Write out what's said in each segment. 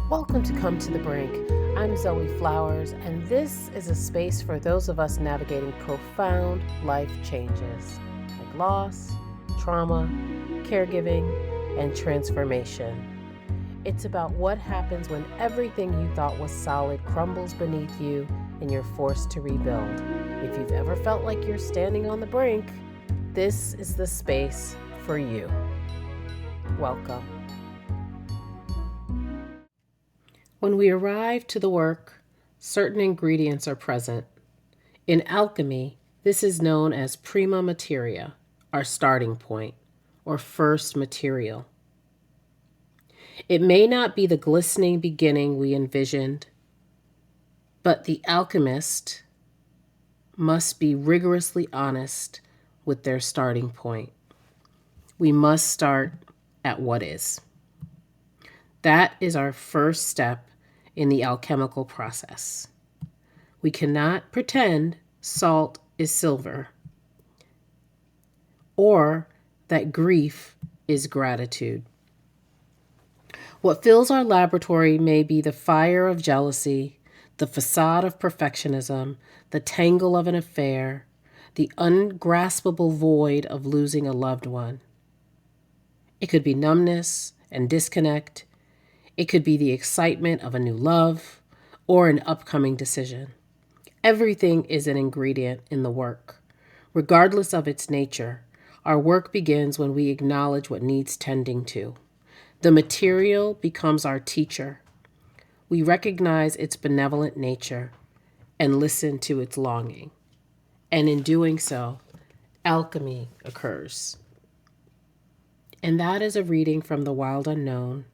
Welcome to Come to the Brink. I'm Zoe Flowers, and this is a space for those of us navigating profound life changes like loss, trauma, caregiving, and transformation. It's about what happens when everything you thought was solid crumbles beneath you and you're forced to rebuild. If you've ever felt like you're standing on the brink, this is the space for you. Welcome. When we arrive to the work, certain ingredients are present. In alchemy, this is known as prima materia, our starting point, or first material. It may not be the glistening beginning we envisioned, but the alchemist must be rigorously honest with their starting point. We must start at what is. That is our first step in the alchemical process. We cannot pretend salt is silver or that grief is gratitude. What fills our laboratory may be the fire of jealousy, the facade of perfectionism, the tangle of an affair, the ungraspable void of losing a loved one. It could be numbness and disconnect. It could be the excitement of a new love or an upcoming decision. Everything is an ingredient in the work. Regardless of its nature, our work begins when we acknowledge what needs tending to. The material becomes our teacher. We recognize its benevolent nature and listen to its longing. And in doing so, alchemy occurs. And that is a reading from The Wild Unknown,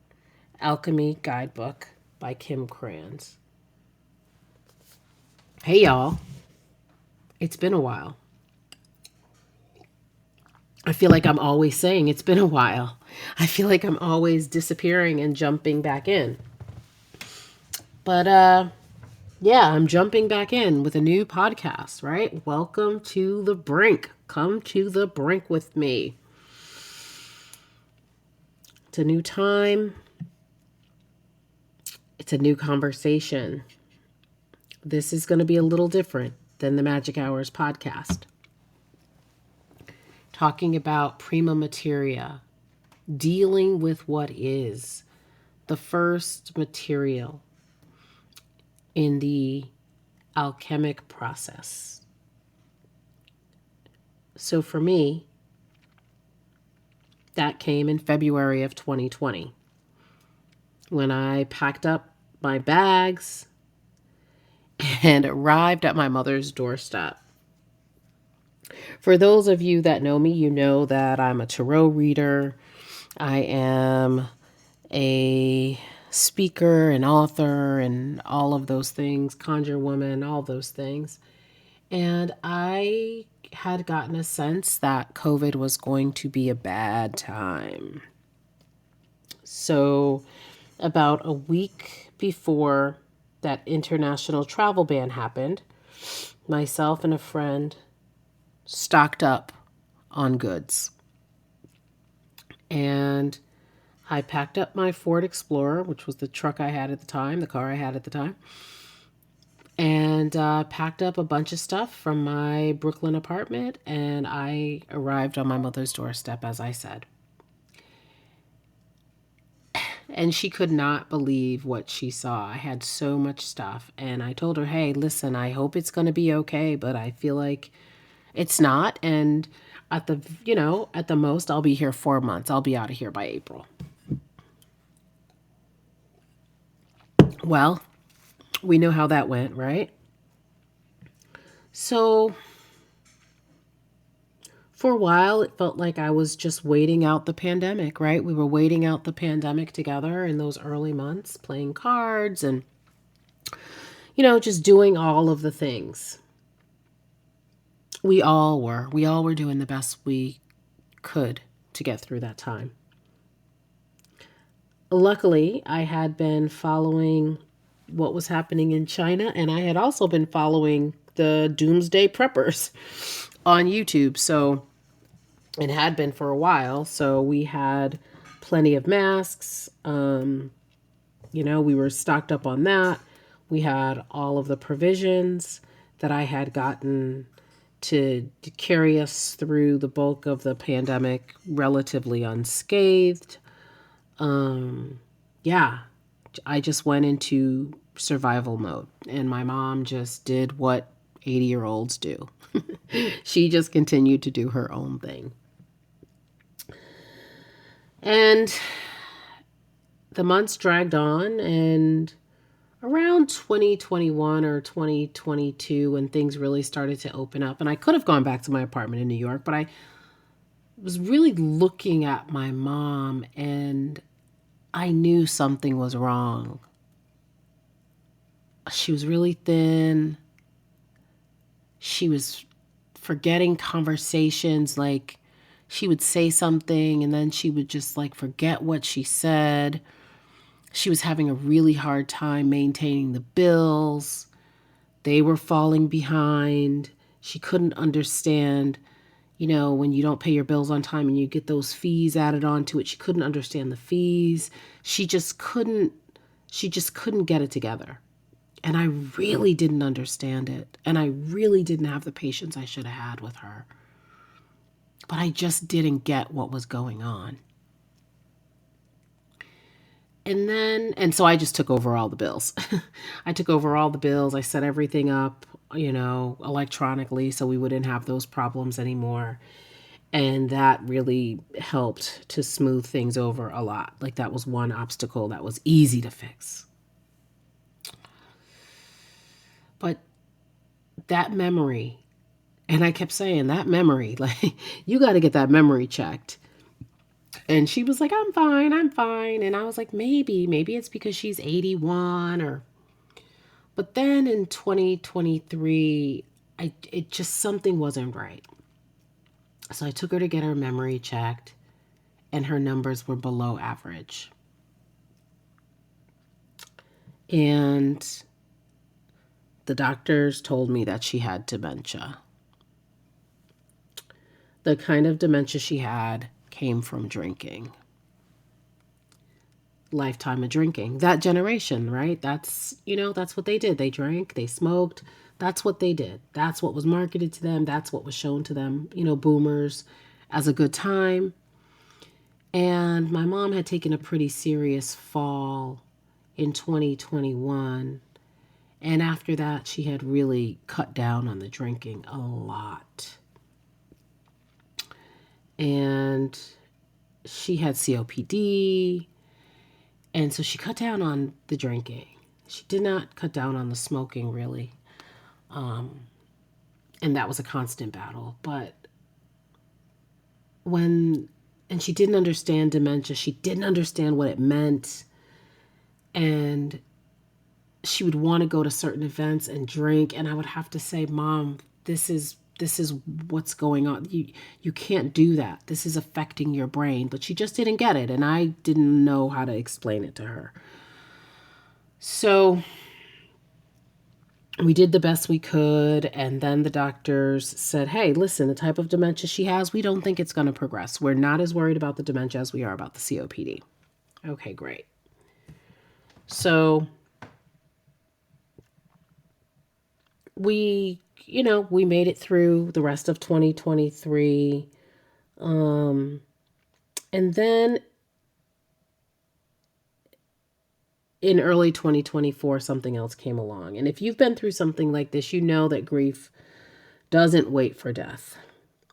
Alchemy Guidebook by Kim Krans. Hey y'all, it's been a while. I feel like I'm always saying it's been a while. I feel like I'm always disappearing and jumping back in. But yeah, I'm jumping back in with a new podcast, right? Welcome to the Brink. Come to the brink with me. It's a new time. It's a new conversation. This is going to be a little different than the Magic Hours podcast. Talking about prima materia, dealing with what is the first material in the alchemic process. So for me, that came in February of 2020 when I packed up my bags and arrived at my mother's doorstep. For those of you that know me, you know that I'm a tarot reader. I am a speaker and author and all of those things, conjure woman, all those things. And I had gotten a sense that COVID was going to be a bad time. So about a week before that international travel ban happened, myself and a friend stocked up on goods. And I packed up my Ford Explorer, which was the truck I had at the time, the car I had at the time, and packed up a bunch of stuff from my Brooklyn apartment, and I arrived on my mother's doorstep, as I said. And she could not believe what she saw. I had so much stuff. And I told her, hey, listen, I hope it's going to be okay, but I feel like it's not. And at the most, I'll be here 4 months. I'll be out of here by April. Well, we know how that went, right? So for a while, it felt like I was just waiting out the pandemic, right? We were waiting out the pandemic together in those early months, playing cards and, just doing all of the things. We all were. We all were doing the best we could to get through that time. Luckily, I had been following what was happening in China, and I had also been following the Doomsday Preppers on YouTube. So it had been for a while. So we had plenty of masks. We were stocked up on that. We had all of the provisions that I had gotten to carry us through the bulk of the pandemic relatively unscathed. Yeah, I just went into survival mode, and my mom just did what 80-year-olds do. She just continued to do her own thing. And the months dragged on, and around 2021 or 2022, when things really started to open up, and I could have gone back to my apartment in New York, but I was really looking at my mom, and I knew something was wrong. She was really thin. She was forgetting conversations. Like, she would say something and then she would just like forget what she said. She was having a really hard time maintaining the bills. They were falling behind. She couldn't understand, when you don't pay your bills on time and you get those fees added onto it. She couldn't understand the fees. She just couldn't get it together. And I really didn't understand it. And I really didn't have the patience I should have had with her. But I just didn't get what was going on. And so I just took over all the bills. I took over all the bills. I set everything up, electronically, so we wouldn't have those problems anymore. And that really helped to smooth things over a lot. Like, that was one obstacle that was easy to fix. But that memory, and I kept saying that memory, like, you got to get that memory checked. And she was like, I'm fine, I'm fine. And I was like, maybe it's because she's 81 or. But then in 2023, it just, something wasn't right. So I took her to get her memory checked, and her numbers were below average. And the doctors told me that she had dementia. The kind of dementia she had came from drinking. Lifetime of drinking. That generation, right? That's what they did. They drank, they smoked. That's what they did. That's what was marketed to them. That's what was shown to them, boomers, as a good time. And my mom had taken a pretty serious fall in 2021. And after that, she had really cut down on the drinking a lot. And she had COPD. And so she cut down on the drinking. She did not cut down on the smoking, really. And that was a constant battle. And she didn't understand dementia. She didn't understand what it meant. And she would want to go to certain events and drink. And I would have to say, Mom, this is what's going on. You can't do that. This is affecting your brain. But she just didn't get it. And I didn't know how to explain it to her. So we did the best we could. And then the doctors said, hey, listen, the type of dementia she has, we don't think it's going to progress. We're not as worried about the dementia as we are about the COPD. Okay, great. So we made it through the rest of 2023. And then in early 2024, something else came along. And if you've been through something like this, you know that grief doesn't wait for death.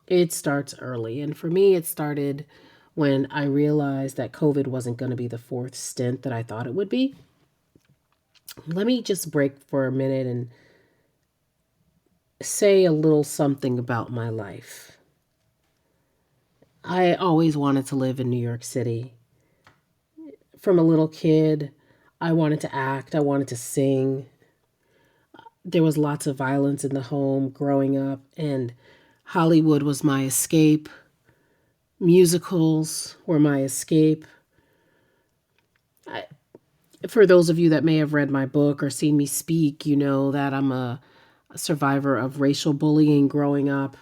It starts early. And for me, it started when I realized that COVID wasn't going to be the fourth stint that I thought it would be. Let me just break for a minute and say a little something about my life. I always wanted to live in New York City. From a little kid, I wanted to act, I wanted to sing. There was lots of violence in the home growing up, and Hollywood was my escape. Musicals were my escape. For those of you that may have read my book or seen me speak, you know that I'm a survivor of racial bullying growing up.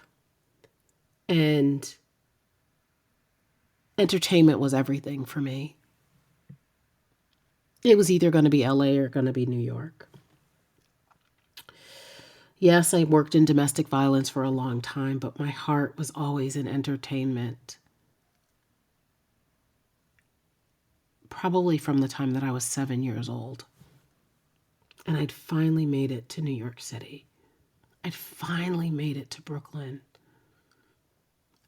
And entertainment was everything for me. It was either going to be LA or going to be New York. Yes, I worked in domestic violence for a long time, but my heart was always in entertainment. Probably from the time that I was 7 years old. And I'd finally made it to New York City. I'd finally made it to Brooklyn.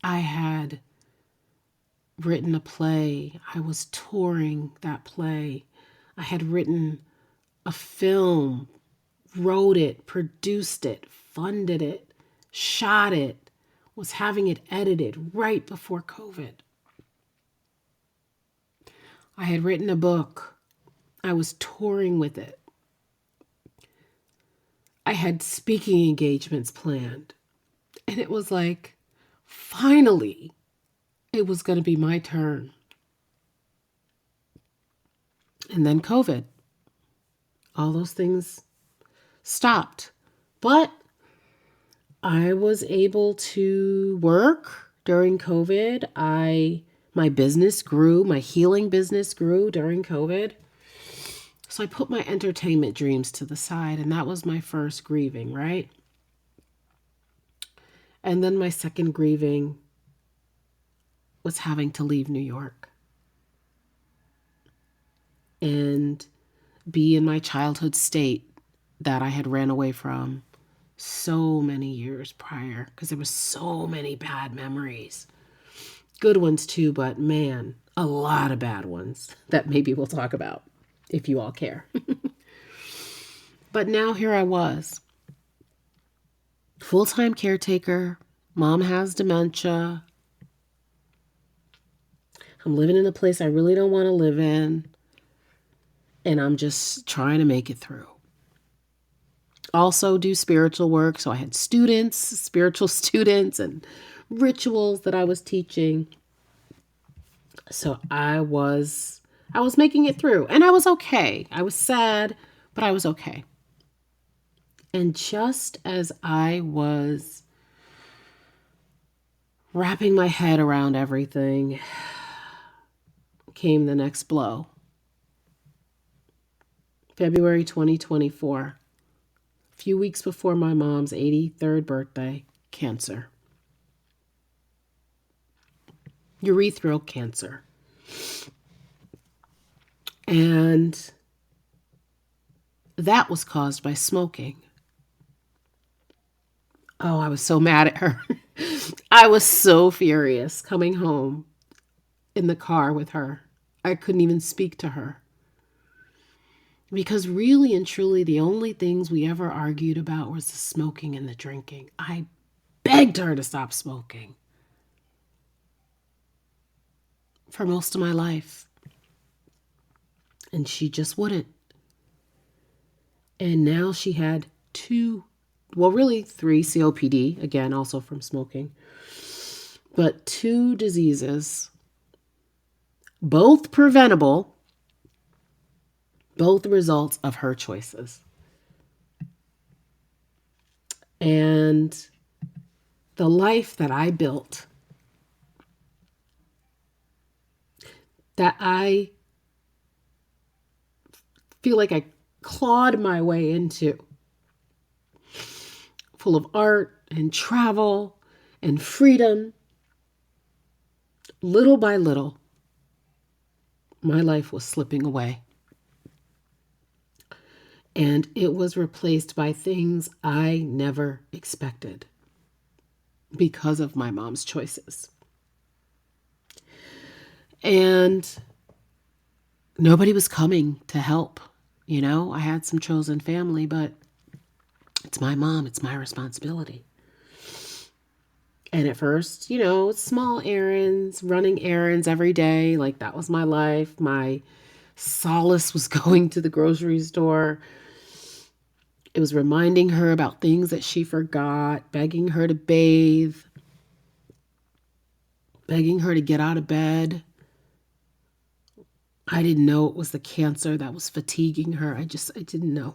I had written a play. I was touring that play. I had written a film, wrote it, produced it, funded it, shot it, was having it edited right before COVID. I had written a book. I was touring with it. I had speaking engagements planned. And it was like, finally, it was going to be my turn. And then COVID. All those things stopped. But I was able to work during COVID. My business grew. My healing business grew during COVID. So I put my entertainment dreams to the side, and that was my first grieving, right? And then my second grieving was having to leave New York and be in my childhood state that I had ran away from so many years prior, because there were so many bad memories. Good ones too, but man, a lot of bad ones that maybe we'll talk about if you all care. But now here I was, full-time caretaker. Mom has dementia. I'm living in a place I really don't want to live in. And I'm just trying to make it through. Also do spiritual work. So I had students, spiritual students, and rituals that I was teaching. So I was making it through, and I was okay. I was sad, but I was okay. And just as I was wrapping my head around everything, came the next blow. February 2024, a few weeks before my mom's 83rd birthday, cancer. Urethral cancer. And that was caused by smoking. Oh, I was so mad at her. I was so furious coming home in the car with her. I couldn't even speak to her. Because really and truly, the only things we ever argued about was the smoking and the drinking. I begged her to stop smoking for most of my life. And she just wouldn't. And now she had three COPD, again, also from smoking, but 2 diseases, both preventable, both results of her choices. And the life that I built, that I feel like I clawed my way into, full of art and travel and freedom, little by little, my life was slipping away. And it was replaced by things I never expected because of my mom's choices. And nobody was coming to help. You know, I had some chosen family, but it's my mom. It's my responsibility. And at first, you know, small errands, running errands every day. Like that was my life. My solace was going to the grocery store. It was reminding her about things that she forgot, begging her to bathe, begging her to get out of bed. I didn't know it was the cancer that was fatiguing her. I didn't know.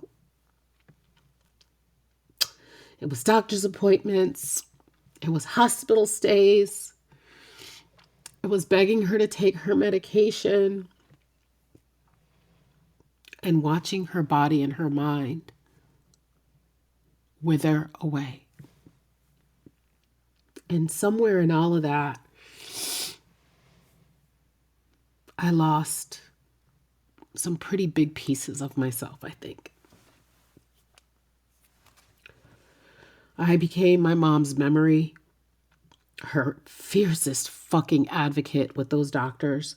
It was doctor's appointments. It was hospital stays. It was begging her to take her medication. and watching her body and her mind wither away. And somewhere in all of that, I lost some pretty big pieces of myself, I think. I became my mom's memory, her fiercest fucking advocate with those doctors,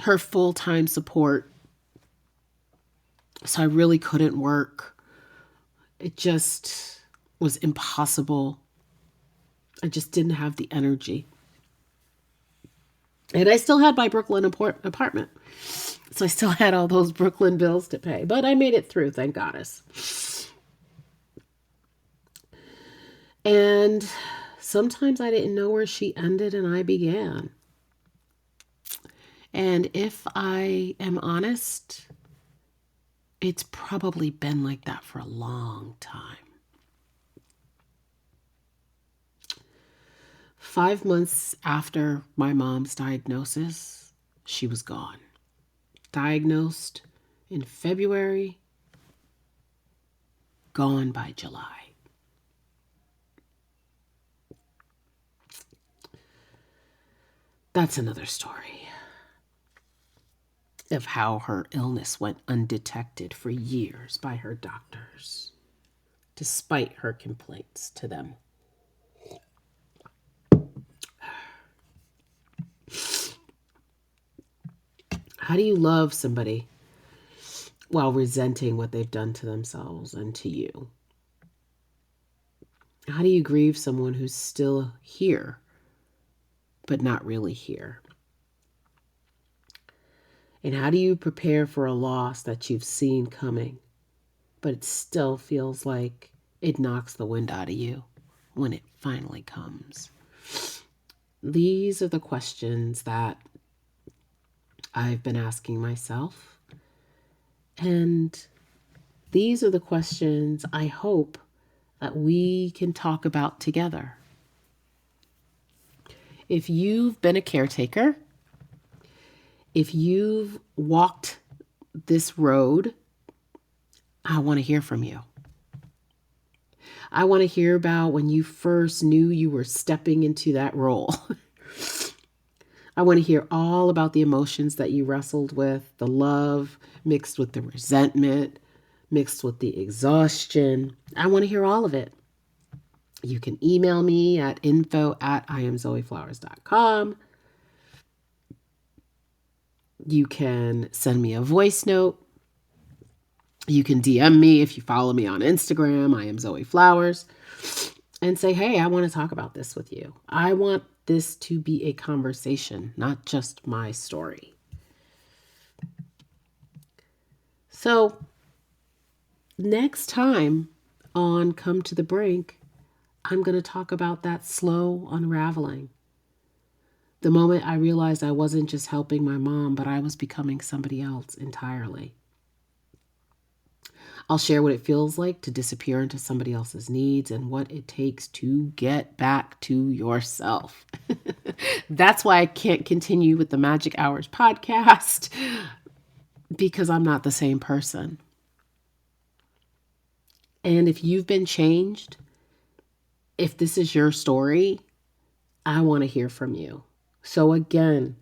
her full-time support. So I really couldn't work. It just was impossible. I just didn't have the energy. And I still had my Brooklyn apartment. So I still had all those Brooklyn bills to pay. But I made it through, thank goddess. And sometimes I didn't know where she ended and I began. And if I am honest, it's probably been like that for a long time. 5 months after my mom's diagnosis, she was gone. Diagnosed in February, gone by July. That's another story of how her illness went undetected for years by her doctors, despite her complaints to them. How do you love somebody while resenting what they've done to themselves and to you? How do you grieve someone who's still here, but not really here? And how do you prepare for a loss that you've seen coming, but it still feels like it knocks the wind out of you when it finally comes? These are the questions that I've been asking myself. And these are the questions I hope that we can talk about together. If you've been a caretaker, if you've walked this road, I want to hear from you. I want to hear about when you first knew you were stepping into that role. I want to hear all about the emotions that you wrestled with, the love mixed with the resentment, mixed with the exhaustion. I want to hear all of it. You can email me at info@IamZoeFlowers.com. You can send me a voice note. You can DM me if you follow me on Instagram, I am Zoe Flowers, and say, hey, I want to talk about this with you. I want this to be a conversation, not just my story. So next time on Come to the Brink, I'm going to talk about that slow unraveling. The moment I realized I wasn't just helping my mom, but I was becoming somebody else entirely. I'll share what it feels like to disappear into somebody else's needs and what it takes to get back to yourself. That's why I can't continue with the Magic Hours podcast, because I'm not the same person. And if you've been changed, if this is your story, I want to hear from you. So again,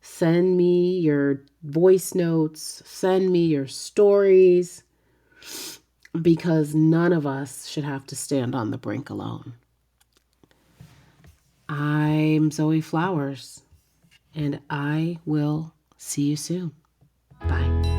send me your voice notes, send me your stories, because none of us should have to stand on the brink alone. I'm Zoe Flowers, and I will see you soon. Bye.